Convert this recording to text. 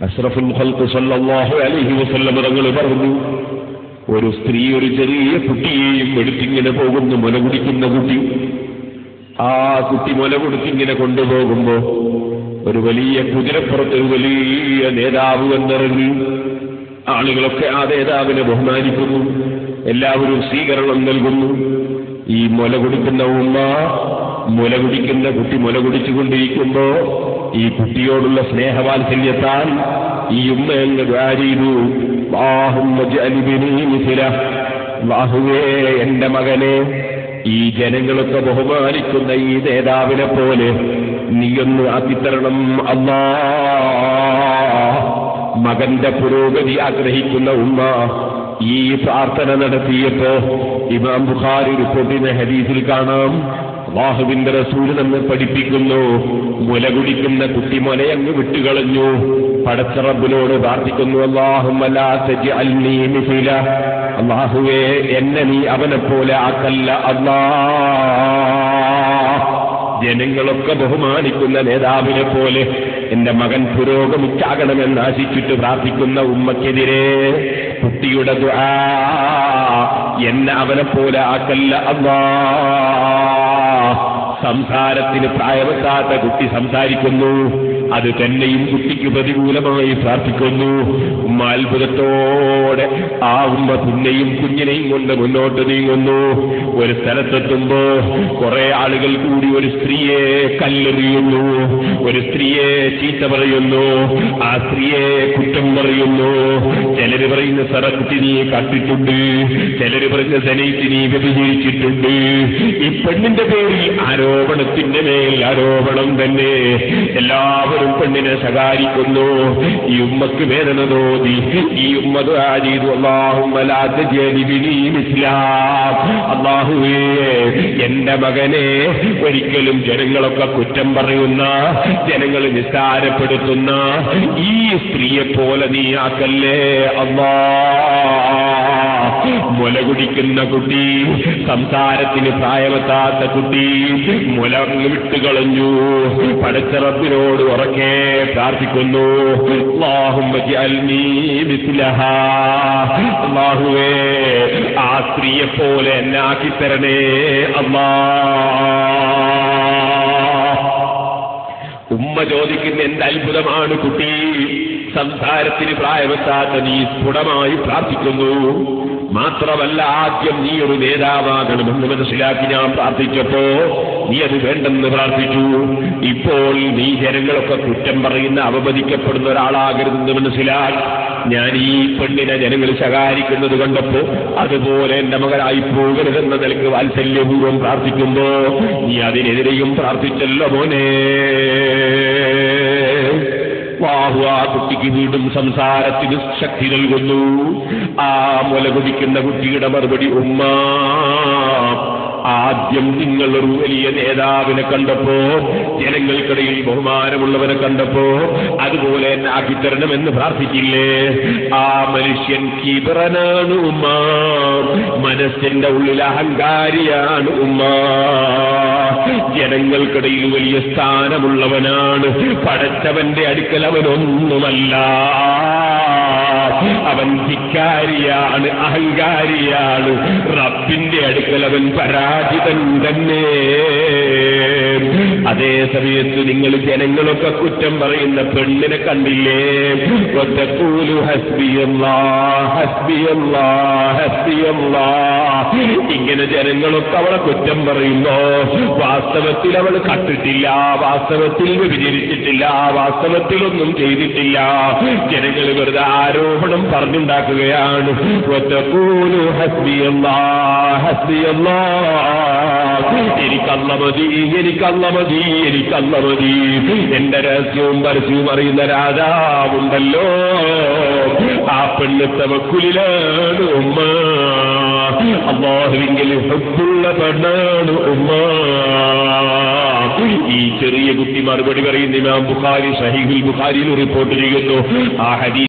അഷ്റഫുൽ ഖൽഖ് സല്ലല്ലാഹു അലൈഹി വസല്ലം തങ്ങൾ പറഞ്ഞു, ഒരു സ്ത്രീ ഒരു ചെറിയ കുട്ടിയെയും എടുത്തിങ്ങനെ പോകുന്നു, മുല കുടിക്കുന്ന കുട്ടി. ആ കുട്ടി മുല കൊടുത്തിങ്ങനെ കൊണ്ടുപോകുമ്പോ ഒരു വലിയ കുതിരപ്പുറത്ത് ഒരു വലിയ നേതാവ് വന്നിറങ്ങി. ആളുകളൊക്കെ ആ നേതാവിനെ ബഹുമാനിക്കുന്നു, എല്ലാവരും സ്വീകരണം നൽകുന്നു. ഈ മുല കുടിക്കുന്ന ഉമ്മ, മുല കുടിക്കുന്ന കുട്ടി മുല കുടിച്ചുകൊണ്ടിരിക്കുമ്പോ ഈ കുട്ടിയോടുള്ള സ്നേഹവാത്സല്യത്താൽ ഈ ഉമ്മ എന്ന് ദുആ ചെയ്തു, അല്ലാഹുവേ എന്റെ മകനെ ഈ ജനങ്ങളൊക്കെ ബഹുമാനിക്കുന്ന ഈ നേതാവിനെ പോലെ നീയൊന്ന് ആക്കിത്തരണം അല്ലാ. മകന്റെ പുരോഗതി ആഗ്രഹിക്കുന്ന ഉമ്മ ഈ പ്രാർത്ഥന നടത്തിയപ്പോ ഇമാം ബുഖാരി റിപ്പോർട്ട് ചെയ്യുന്ന ഹദീസിൽ കാണാം, അല്ലാഹുവിന്റെ റസൂൽ നമ്മെ പഠിപ്പിക്കുന്നു, മുല കുടിക്കുന്ന കുട്ടി മുലയങ്ങ് വിട്ടുകളഞ്ഞു. പടച്ച റബ്ബിനോട് പ്രാർത്ഥിക്കുന്നു, അല്ലാഹുമ്മ ലാ തജ്അൽനീ മിസ്ല, അല്ലാഹുവേ എന്നെ നീ അവനെ പോലെ ആക്കല്ല അല്ലാ. ജനങ്ങളൊക്കെ ബഹുമാനിക്കുന്ന നേതാവിനെ പോലെ എന്റെ മകൻ പുരോഗമിച്ചാകണമെന്ന് ആശിച്ചിട്ട് പ്രാർത്ഥിക്കുന്ന ഉമ്മക്കെതിരെ കുട്ടിയുടെ ദുആ, എന്നെ അവനെ പോലെ ആക്കല്ല അല്ലാ. സംസാരത്തിന് പ്രായമെത്താത്ത കുട്ടി സംസാരിക്കുന്നു, അത് തന്നെയും കുട്ടിക്ക് പ്രതികൂലമായി പ്രാർത്ഥിക്കുന്നു. ഉമ്മ അത്ഭുതത്തോടെ ആ ഉമ്മ പിന്നെയും കുഞ്ഞിനെയും കൊണ്ട് മുന്നോട്ട് നീങ്ങുന്നു. ഒരു സ്ഥലത്തെത്തുമ്പോ കുറെ ആളുകൾ കൂടി ഒരു സ്ത്രീയെ കല്ലെറിയുന്നു, ഒരു സ്ത്രീയെ ചീത്ത പറയുന്നു, ആ സ്ത്രീയെ കുറ്റം പറയുന്നു. ചിലര് പറയുന്ന സറക്കുട്ടി നീ കട്ടിട്ടുണ്ട്, ചിലര് പറയുന്ന സനൈറ്റ് നീ വ്യഭിചരിച്ചിട്ടുണ്ട്. ഈ പെണ്ണിന്റെ പേരിൽ ആരോപണത്തിന്റെ മേൽ ആരോപണം തന്നെ. എല്ലാവരും പെണ്ണിനെ ശകാരിക്കുന്നു. ഈ ഉമ്മക്ക് വേദന തോന്നി. ഈ ഉമ്മ ദുആ ചെയ്തു, അല്ലാഹുമ്മ ലാ തജ്അൽനി മിസ്ലാം, അല്ലാഹുവേ എന്റെ മകനെ ഒരിക്കലും ജനങ്ങളൊക്കെ കുറ്റം പറയുന്ന, ജനങ്ങൾ നിസ്സാരപ്പെടുത്തുന്ന ഈ സ്ത്രീയെ പോലെ നീ ആക്കല്ലേ അല്ലാ. മുല കുടിക്കുന്ന കുട്ടി, സംസാരത്തിന് പ്രായമെത്താത്ത കുട്ടി മുല വിട്ടുകളഞ്ഞു. പടച്ച റബ്ബിനോട് ഉറക്കെ പ്രാർത്ഥിക്കുന്നു, അല്ലാഹുമ്മ ജഅൽനീ മിസ്ലഹാ, അല്ലാഹുവേ ആ സ്ത്രീയെ പോലെ എന്നെ ആക്കിത്തരണേ അല്ലാ. ഉമ്മ ചോദിക്കുന്ന എന്ത് അത്ഭുതമാണ് കുട്ടി, സംസാരത്തിന് പ്രായമെത്താത്ത നീ സ്ഫുടമായി പ്രാർത്ഥിക്കുന്നു. മാത്രമല്ല ആദ്യം നീ ഒരു നേതാവാകണമെന്ന് മനസ്സിലാക്കി ഞാൻ പ്രാർത്ഥിച്ചപ്പോ നീ അത് വേണ്ടെന്ന് പ്രാർത്ഥിച്ചു. ഇപ്പോൾ നീ ജനങ്ങളൊക്കെ കുറ്റം പറയുന്ന, അവമതിക്കപ്പെടുന്ന ഒരാളാകരുതെന്ന് മനസ്സിലാക്കി ഞാൻ ഈ പെണ്ണിനെ ജനങ്ങൾ ശകാരിക്കുന്നത് കണ്ടപ്പോ അതുപോലെ എന്റെ മകനായി പോകരുതെന്ന നിലക്ക് വാത്സല്യപൂർവ്വം പ്രാർത്ഥിക്കുമ്പോ നീ അതിനെതിരെയും പ്രാർത്ഥിച്ചല്ലോ മോനെ. അല്ലാഹു ആ കുട്ടിക്ക് വീണ്ടും സംസാരത്തിന് ശക്തി നൽകുന്നു. ആ മുല കുടിക്കുന്ന കുട്ടിയുടെ മറുപടി, ഉമ്മ ആദ്യം നിങ്ങൾ ഒരു വലിയ നേതാവിനെ കണ്ടപ്പോ, ജനങ്ങൾക്കിടയിൽ ബഹുമാനമുള്ളവനെ കണ്ടപ്പോ അതുപോലെ എന്നെ ആക്കിത്തരണമെന്ന് പ്രാർത്ഥിച്ചില്ലേ? ആ മനുഷ്യൻ കിബറനാണ് ഉമ്മ, മനസ്സിന്റെ ഉള്ളിൽ അഹങ്കാരിയാണ് ഉമ്മ, ജനങ്ങൾക്കിടയിൽ വലിയ സ്ഥാനമുള്ളവനാണ്. പടച്ചവന്റെ അടുക്കൽ അവനൊന്നുമല്ല, അവൻ ധിക്കാരിയാണ്, അഹങ്കാരിയാണ്. റബ്ബിന്റെ അടുക്കൽ അവൻ പരാജിതൻ തന്നെ. അതേ സമയത്ത് നിങ്ങൾ ജനങ്ങളൊക്കെ കുറ്റം പറയുന്ന പെണ്ണിനെ കണ്ടില്ലേ? വതഖൂലു ഹസ്ബിയല്ലാഹ് ഹസ്ബിയല്ലാഹ് ഹസ്ബിയല്ലാഹ്, ഇങ്ങനെ ജനങ്ങളൊക്കെ അവളെ കുറ്റം പറയുന്നു. വാസ്തവത്തിൽ അവൾ കട്ടിട്ടില്ല, വാസ്തവത്തിൽ വ്യഭിചരിച്ചിട്ടില്ല, വാസ്തവത്തിലൊന്നും ചെയ്തിട്ടില്ല. ജനങ്ങൾ വെറുതെ ആരോപണം പറഞ്ഞുണ്ടാക്കുകയാണ്. വതഖൂലു ഹസ്ബിയല്ലാഹ് ഹസ്ബിയല്ലാഹ്, എനിക്കല്ല മതി, എനിക്കല്ല മതി, എനിക്കല്ല മതി. എന്റെ രഹസ്യവും പരസ്യവും അറിയുന്ന രാജാവുണ്ടല്ലോ, ആ പെണ്ണ് തവക്കുലിലാണ് ഉമ്മ, അല്ലാഹുവിങ്കിൽ ഹബ്ബുള്ള പെണ്ണാണ് ഉമ്മ. ഈ ചെറിയ കുട്ടി മറുപടി പറയുന്ന ഇമാം ബുഖാരി സഹീഹുൽ ബുഖാരിയിൽ റിപ്പോർട്ട് ചെയ്യുന്നു. ആ ഹദീസ്